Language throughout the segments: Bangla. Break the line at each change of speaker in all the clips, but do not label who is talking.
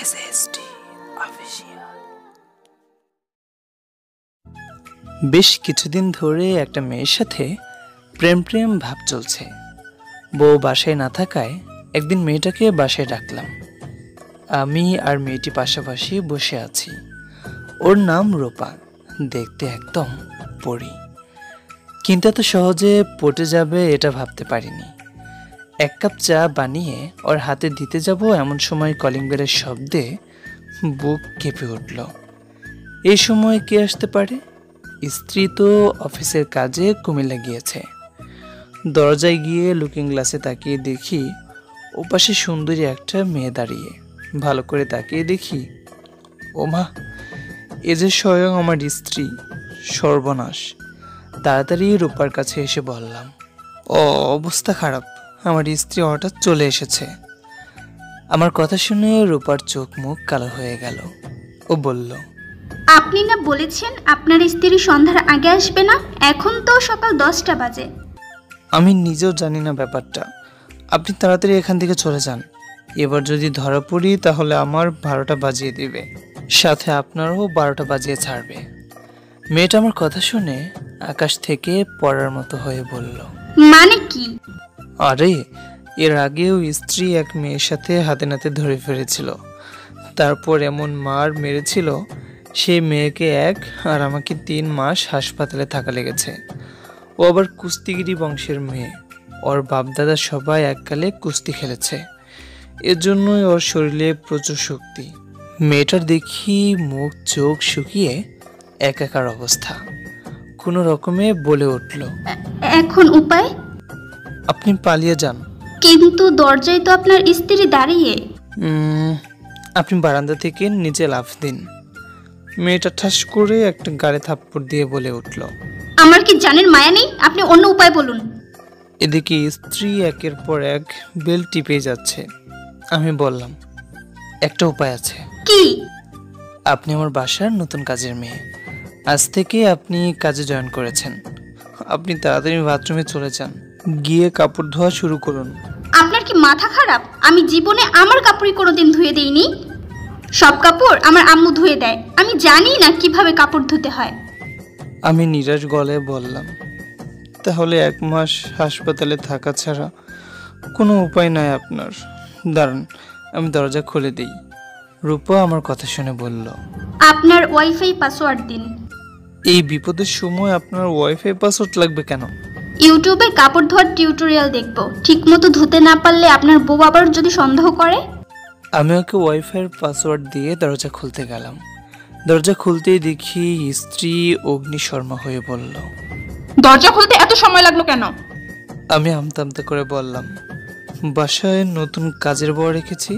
SSD official. বেশ কিছুদিন ধরে একটা মেয়ের সাথে প্রেম প্রেম ভাব চলছে। বউ বাসায় না থাকায় একদিন মেয়েটাকে বাসায় ডাকলাম। আমি আর মেয়েটি পাশাপাশি বসে আছি। ওর নাম রূপা, দেখতে একদম পরী, কিন্তু এত সহজে পটে যাবে এটা ভাবতে পারিনি। এক কাপ চা বানিয়ে ওর হাতে দিতে যাব এমন সময় কলিং বেলের শব্দে বুক কেঁপে উঠল। এই সময় কে আসতে পারে? স্ত্রী তো অফিসের কাজে কুমিল্লা গিয়েছে। দরজায় গিয়ে লুকিং গ্লাসে তাকিয়ে দেখি ওপাশে সুন্দরী একটা মেয়ে দাঁড়িয়ে। ভালো করে তাকিয়ে দেখি, ওমা, এ যে স্বয়ং আমার স্ত্রী। সর্বনাশ! তাড়াতাড়ি রূপার কাছে এসে বললাম, অবস্থা খারাপ, আমার স্ত্রী হঠাৎ চলে এসেছে। আমার কথা শুনে রূপার চোখ মুখ কালো হয়ে গেল। ও বলল,
আপনি না বলেছেন আপনার স্ত্রী সন্ধ্যার আগে আসবে না? এখন তো সকাল 10টা বাজে।
আমি নিজেও জানি না ব্যাপারটা। আপনি তাড়াতাড়ি এখান থেকে চলে যান। এবার যদি ধরা পড়ি তাহলে আমার 12টা বাজিয়ে দিবে, সাথে আপনারও 12টা বাজিয়ে ছাড়বে। মেয়েটা আমার কথা শুনে আকাশ থেকে পড়ার মতো হয়ে বলল,
মানে কি?
আরে, এর আগেও স্ত্রী এক মেয়ের সাথে হাতে নাতে ধরে ফেলেছিল, তারপর এমন মার মেরেছিল, সেই মেয়েকে 1 আর আমাকে 3 মাস হাসপাতালে থাকা লেগেছে। ও আবার কুস্তিগিরি বংশের মেয়ে। ওর বাপদাদা সবাই এককালে কুস্তি খেলেছে, এর জন্যই ওর শরীরে প্রচুর শক্তি। মেয়েটার দেখি মুখ চোখ শুকিয়ে একাকার অবস্থা। কোনো রকমে বলে উঠল,
এখন উপায়?
আপনি পালিয়ে যান।
কিন্তু দরজায় তো আপনার স্ত্রী দাঁড়িয়ে।
আপনি বারান্দা থেকে নিচে লাফ দিন। মেয়েটা ঠাস করে একটা গাড়ি থাপ্পড় দিয়ে বলে উঠল,
আমার কি জানেন মায়া নেই? আপনি অন্য উপায় বলুন।
এদিকে স্ত্রী একের পর এক বেল টিপে যাচ্ছে। আমি বললাম, একটা উপায় আছে।
কি?
আপনি আমার বাসার নতুন কাজের মেয়ে। আজ থেকে আপনি কাজে জয়েন করেছেন। আপনি তাড়াতাড়ি বাথরুমে চলে যান, গিয়ে কাপড় ধোয়া শুরু করুন।
আপনার কি মাথা খারাপ? আমি জীবনে আমার কাপড়ই কোনোদিন ধুয়ে দেইনি। সব কাপড় আমার আম্মু ধুয়ে দেয়। আমি জানি না কিভাবে কাপড় ধুতে হয়।
আমি নিরাশ গলায় বললাম, তাহলে 1 মাস হাসপাতালে থাকা ছাড়া কোনো উপায় নাই আপনার? দাঁড়ান, আমি দরজা খুলে দিই। রূপা আমার কথা শুনে বলল,
আপনার ওয়াইফাই পাসওয়ার্ড দিন।
এই বিপদের সময় আপনার ওয়াইফাই পাসওয়ার্ড লাগবে কেন?
ইউটিউবে কাপড় ধোয়ার টিউটোরিয়াল দেখব। ঠিকমতো ধুতে না পারলে আপনার বউ আবার যদি সন্দেহ করে।
আমি ওকে ওয়াইফাইয়ের পাসওয়ার্ড দিয়ে দরজা খুলতে গেলাম। দরজা খুলতেই দেখি স্ত্রী অগ্নিশর্মা হয়ে বলল,
দরজা খুলতে এত সময় লাগলো কেন?
আমি আমতা আমতা করে বললাম, বাসায় নতুন কাজের বউ রেখেছি,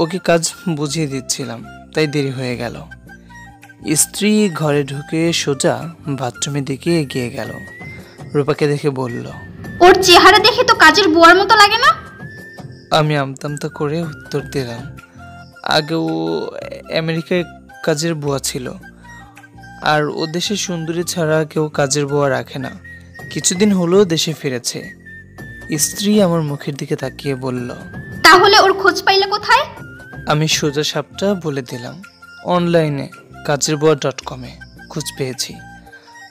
ওকে কাজ বুঝিয়ে দিচ্ছিলাম, তাই দেরি হয়ে গেল। স্ত্রী ঘরে ঢুকে সোজা বাথরুমের দিকে এগিয়ে গেল। রূপাকে দেখে বলল,
ওর চেহারা দেখে তো কাজের বুয়ার মতো লাগে না?
আমি আমতা আমতা করে উত্তর দিলাম, আগে ও আমেরিকায় কাজের বুয়া ছিল, আর ও দেশে সুন্দরী ছাড়া কেউ কাজের বুয়া রাখে না। কিছুদিন হলো দেশে ফিরেছে। স্ত্রী আমার মুখের দিকে তাকিয়ে বলল,
তাহলে ওর খোঁজ পাইলে কোথায়?
আমি সোজা সাপটা বলে দিলাম, অনলাইনে kajerboa.com খোঁজ পেয়েছি।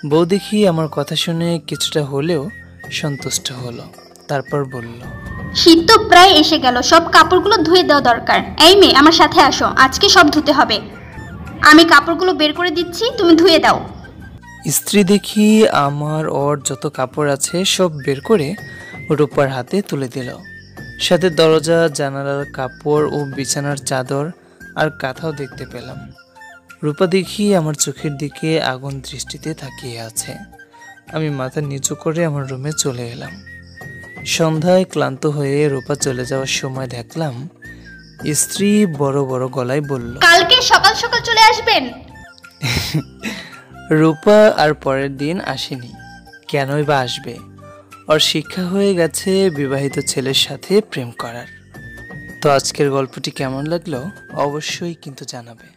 বউ দেখি আমার কথা শুনে কিছুটা হলেও সন্তুষ্ট হলো। তারপর বলল,
শীত তো প্রায় এসে গেল, সব কাপড়গুলো ধুয়ে দেওয়া দরকার। এই মেয়ে, আমার সাথে আসো, আজকে সব ধুতে হবে। আমি কাপড়গুলো বের করে দিচ্ছি, তুমি ধুয়ে দাও।
স্ত্রী দেখি আমার ওর যত কাপড় আছে সব বের করে রূপার হাতে তুলে দিল, সাথে দরজা জানালার কাপড় ও বিছানার চাদর আর কাঁথাও দেখতে পেলাম। রূপা দেখি আমার চোখের দিকে আগুন দৃষ্টিতে তাকিয়ে আছে। আমি মাথা নিচু করে আমার রুমে চলে এলাম। সন্ধ্যায় ক্লান্ত হয়ে রূপা চলে যাওয়ার সময় দেখলাম স্ত্রী বড় বড় গলায় বলল,
কালকে সকাল সকাল চলে আসবেন।
রূপা আর পরের দিন আসেনি। কেনই বা আসবে? ওর শিক্ষা হয়ে গেছে বিবাহিত ছেলের সাথে প্রেম করার। তো আজকের গল্পটি কেমন লাগলো অবশ্যই কিন্তু জানাবে।